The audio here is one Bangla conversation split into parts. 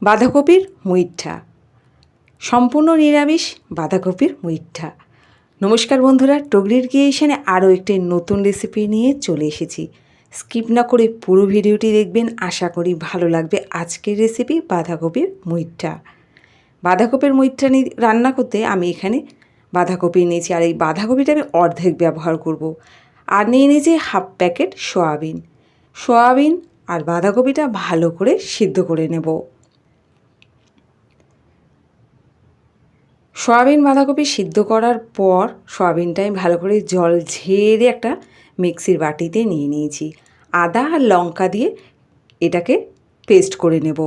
বাঁধাকপির মুইঠা, সম্পূর্ণ নিরামিষ বাঁধাকপির মুইঠা। নমস্কার বন্ধুরা, টগরির ক্রিয়েশনে আরও একটি নতুন রেসিপি নিয়ে চলে এসেছি। স্কিপ না করে পুরো ভিডিওটি দেখবেন, আশা করি ভালো লাগবে। আজকের রেসিপি বাঁধাকপির মুইঠা। বাঁধাকপির মুইঠা রান্না করতে আমি এখানে বাঁধাকপি নিয়েছি, আর এই বাঁধাকপিটা আমি অর্ধেক ব্যবহার করব। আর নিয়ে নিয়েছি হাফ প্যাকেট সয়াবিন আর বাঁধাকপিটা ভালো করে সিদ্ধ করে নেব। সয়াবিন বাঁধাকপি সিদ্ধ করার পর সয়াবিনটা আমি ভালো করে জল ঝেড়ে একটা মিক্সির বাটিতে নিয়ে নিয়েছি। আদা আর লঙ্কা দিয়ে এটাকে পেস্ট করে নেব।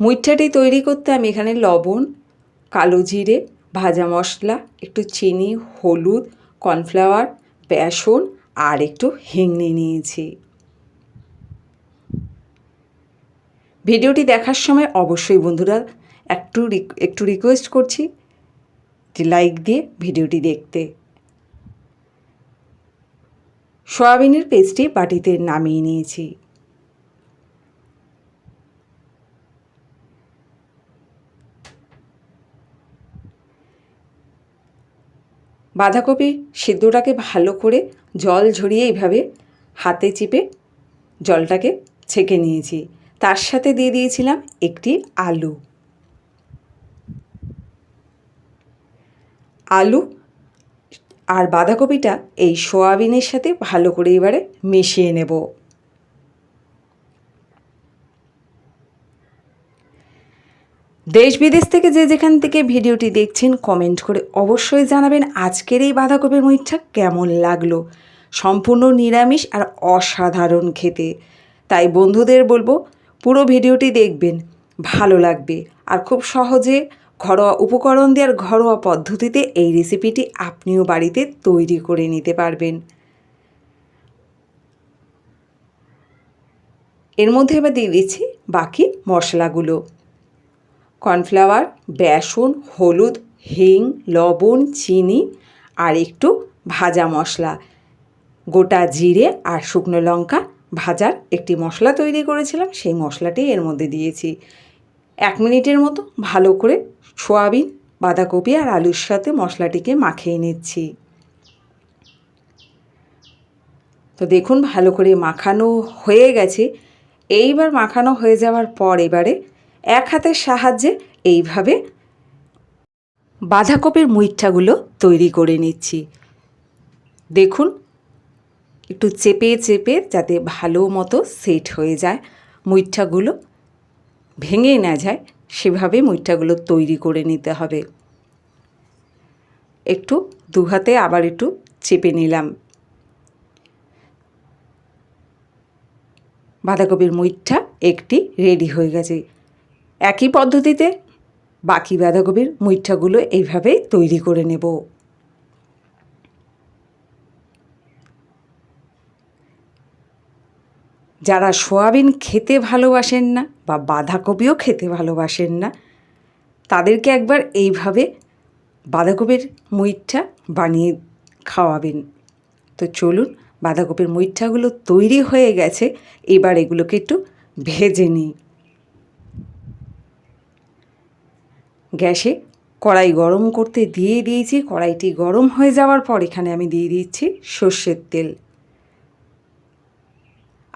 মুইঠাটি তৈরি করতে আমি এখানে লবণ, কালো জিরে, ভাজা মশলা, একটু চিনি, হলুদ, কর্নফ্লাওয়ার, বেসন আর একটু হিং নিয়েছি। ভিডিওটি দেখার সময় অবশ্যই বন্ধুরা একটু রিকোয়েস্ট করছি যে লাইক দিয়ে ভিডিওটি দেখতে। সয়াবিনের পেস্টটি বাটিতে নামিয়ে নিয়েছি। বাঁধাকপি সিদ্ধটাকে ভালো করে জল ঝরিয়ে এইভাবে হাতে চিপে জলটাকে ছেঁকে নিয়েছি। তার সাথে দিয়ে দিয়েছিলাম একটি আলু আর বাঁধাকপিটা এই সয়াবিনের সাথে ভালো করে এবারে মিশিয়ে নেব। দেশ বিদেশ থেকে যেখান থেকে ভিডিওটি দেখছেন কমেন্ট করে অবশ্যই জানাবেন আজকের এই বাঁধাকপির মুইঠা কেমন লাগলো। সম্পূর্ণ নিরামিষ আর অসাধারণ খেতে। তাই বন্ধুদের বলবো পুরো ভিডিওটি দেখবেন, ভালো লাগবে। আর খুব সহজে ঘরোয়া উপকরণ দিয়ে আর ঘরোয়া পদ্ধতিতে এই রেসিপিটি আপনিও বাড়িতে তৈরি করে নিতে পারবেন। এর মধ্যে এবার দিয়ে দিচ্ছি বাকি মশলাগুলো। কর্নফ্লাওয়ার, বেসন, হলুদ, হিং, লবণ, চিনি আর একটু ভাজা মশলা, গোটা জিরে আর শুকনো লঙ্কা ভাজার একটি মশলা তৈরি করেছিলাম, সেই মশলাটি এর মধ্যে দিয়েছি। 1 মিনিটের মতো ভালো করে সয়াবিন, বাঁধাকপি আর আলুর সাথে মশলাটিকে মাখিয়ে নিচ্ছি। তো দেখুন ভালো করে মাখানো হয়ে গেছে। এইবার মাখানো হয়ে যাওয়ার পর এবারে এক হাতের সাহায্যে এইভাবে বাঁধাকপির মুইঠাগুলো তৈরি করে নিচ্ছি। দেখুন একটু চেপে চেপে যাতে ভালো মতো সেট হয়ে যায়, মুইঠাগুলো ভেঙে না যায়, সেভাবে মুইঠাগুলো তৈরি করে নিতে হবে। একটু দু হাতে আবার একটু চেপে নিলাম। বাঁধাকপির মুইঠা একটি রেডি হয়ে গেছে। একই পদ্ধতিতে বাকি বাঁধাকপির মুইঠাগুলো এইভাবেই তৈরি করে নেব। যারা সয়াবিন খেতে ভালোবাসেন না বা বাঁধাকপিও খেতে ভালোবাসেন না, তাদেরকে একবার এইভাবে বাঁধাকপির মুইঠা বানিয়ে খাওয়াবেন। তো চলুন, বাঁধাকপির মুইঠাগুলো তৈরি হয়ে গেছে, এবার এগুলোকে একটু ভেজে নিই। গ্যাসে কড়াই গরম করতে দিয়ে দিয়েছি। কড়াইটি গরম হয়ে যাওয়ার পর এখানে আমি দিয়ে দিচ্ছি সর্ষের তেল।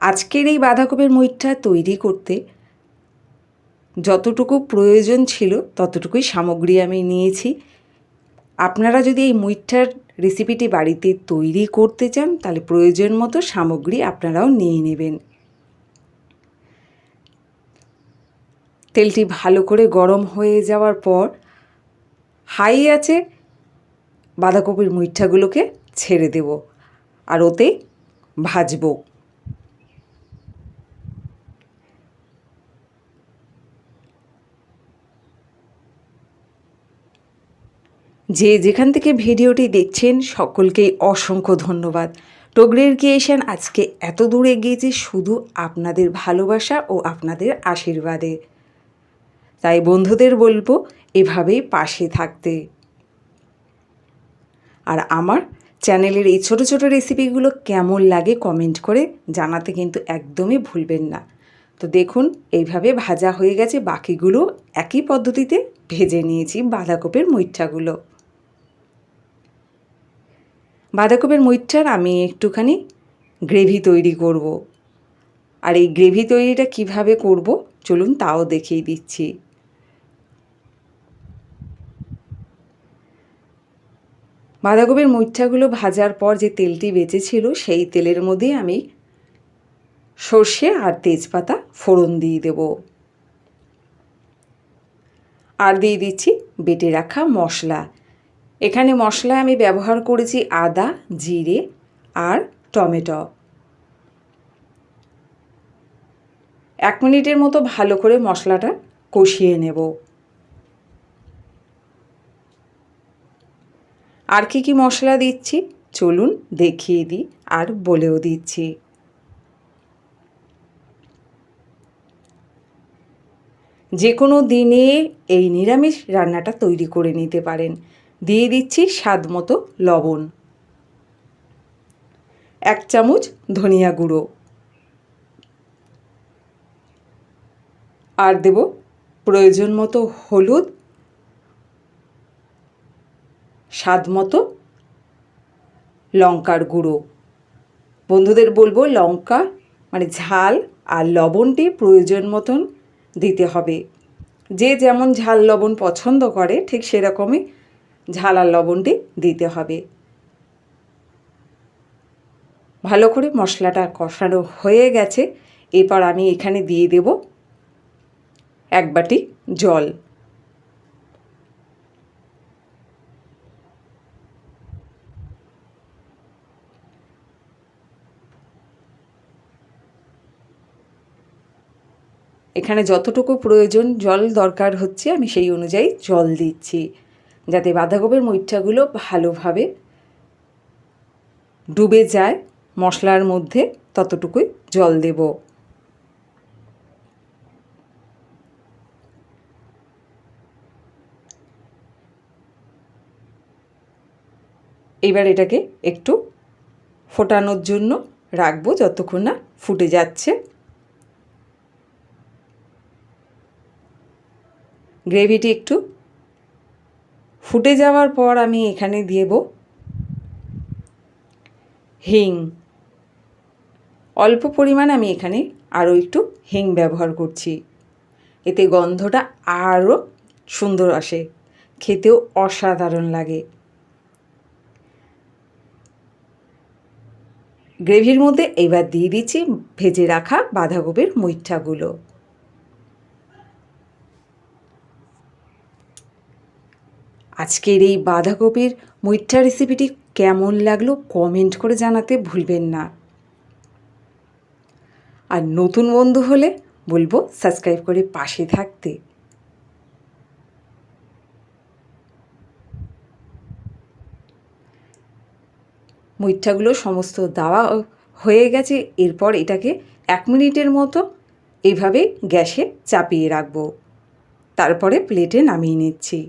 আজকের এই বাঁধাকপির মুইঠা তৈরি করতে যতটুকু প্রয়োজন ছিল ততটুকুই সামগ্রী আমি নিয়েছি। আপনারা যদি এই মুইঠার রেসিপিটি বাড়িতে তৈরি করতে চান তাহলে প্রয়োজন মতো সামগ্রী আপনারাও নিয়ে নেবেন। তেলটি ভালো করে গরম হয়ে যাওয়ার পর হাই আছে বাঁধাকপির মুইঠাগুলোকে ছেড়ে দেব আর ওতে ভাজবো। যেখান থেকে ভিডিওটি দেখছেন সকলকেই অসংখ্য ধন্যবাদ। টগরির ক্রিয়েশন আজকে এত দূর এগিয়েছে শুধু আপনাদের ভালোবাসা ও আপনাদের আশীর্বাদে। তাই বন্ধুদের বলবো এভাবেই পাশে থাকতে। আর আমার চ্যানেলের এই ছোট ছোট রেসিপিগুলো কেমন লাগে কমেন্ট করে জানাতে কিন্তু একদমই ভুলবেন না। তো দেখুন এইভাবে ভাজা হয়ে গেছে, বাকিগুলো একই পদ্ধতিতে ভেজে নিয়েছি বাঁধাকপির মুইঠ্ঠাগুলো। বাঁধাকপির মুইঠ্ঠার আমি একটুখানি গ্রেভি তৈরি করব। আর এই গ্রেভি তৈরিটা কিভাবে করব চলুন তাও দেখিয়ে দিচ্ছি। বাঁধাকপির মুইঠ্ঠাগুলো ভাজার পর যে তেলটি বেঁচেছিল সেই তেলের মধ্যে আমি সর্ষে আর তেজপাতা ফোড়ন দিয়ে দেব। আর দিয়ে দিচ্ছি বেটে রাখা মশলা। এখানে মশলা আমি ব্যবহার করেছি আদা, জিরে আর টমেটো। 1 মিনিটের মতো ভালো করে মশলাটা কষিয়ে নেব। আর কি মশলা দিচ্ছি চলুন দেখিয়ে দিই আর বলেও দিচ্ছি। যে কোনো দিনে এই নিরামিষ রান্নাটা তৈরি করে নিতে পারেন। দিয়ে দিচ্ছি স্বাদ মতো লবণ, 1 চামচ ধনিয়া গুঁড়ো, আর দেব প্রয়োজন মতো হলুদ, স্বাদ মতো লঙ্কার গুঁড়ো। বন্ধুদের বলবো লঙ্কা মানে ঝাল আর লবণটি প্রয়োজন মতন দিতে হবে। যে যেমন ঝাল লবণ পছন্দ করে ঠিক সেরকমই ঝাল আর লবণটি দিতে হবে। ভালো করে মশলাটা কষানো হয়ে গেছে, এরপর আমি এখানে দিয়ে দেব 1 বাটি জল। এখানে যতটুকু প্রয়োজন জল দরকার হচ্ছে আমি সেই অনুযায়ী জল দিচ্ছি, যাতে বাঁধাকপির মুইঠ্ঠাগুলো ভালোভাবে ডুবে যায় মশলার মধ্যে, ততটুকুই জল দেব। এবার এটাকে একটু ফোটানোর জন্য রাখবো যতক্ষণ না ফুটে যাচ্ছে। গ্রেভিটি একটু ফুটে যাওয়ার পর আমি এখানে দেব হিং। অল্প পরিমাণ আমি এখানে আরও একটু হিং ব্যবহার করছি, এতে গন্ধটা আরও সুন্দর আসে, খেতেও অসাধারণ লাগে। গ্রেভির মধ্যে এবার দিয়ে দিচ্ছি ভেজে রাখা বাঁধাকপির মুইঠ্ঠাগুলো। আজকের এই বাঁধাকপির মুইঠ্ঠা রেসিপিটি কেমন লাগলো কমেন্ট করে জানাতে ভুলবেন না। আর নতুন বন্ধু হলে বলবো সাবস্ক্রাইব করে পাশে থাকতে। মুইঠ্ঠাগুলো সমস্ত দেওয়া হয়ে গেছে, এরপর এটাকে 1 মিনিটের মতো এইভাবে গ্যাসে চাপিয়ে রাখবো, তারপরে প্লেটে নামিয়ে নিচ্ছি।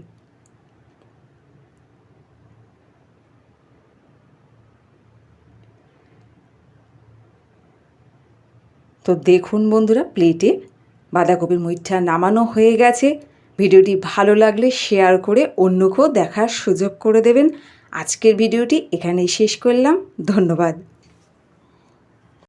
তো দেখুন বন্ধুরা, প্লেটে বাঁধাকপির মুইঠ্ঠা নামানো হয়ে গেছে। ভিডিওটি ভালো লাগলে শেয়ার করে অন্যকেও দেখার সুযোগ করে দেবেন। আজকের ভিডিওটি এখানেই শেষ করলাম। ধন্যবাদ।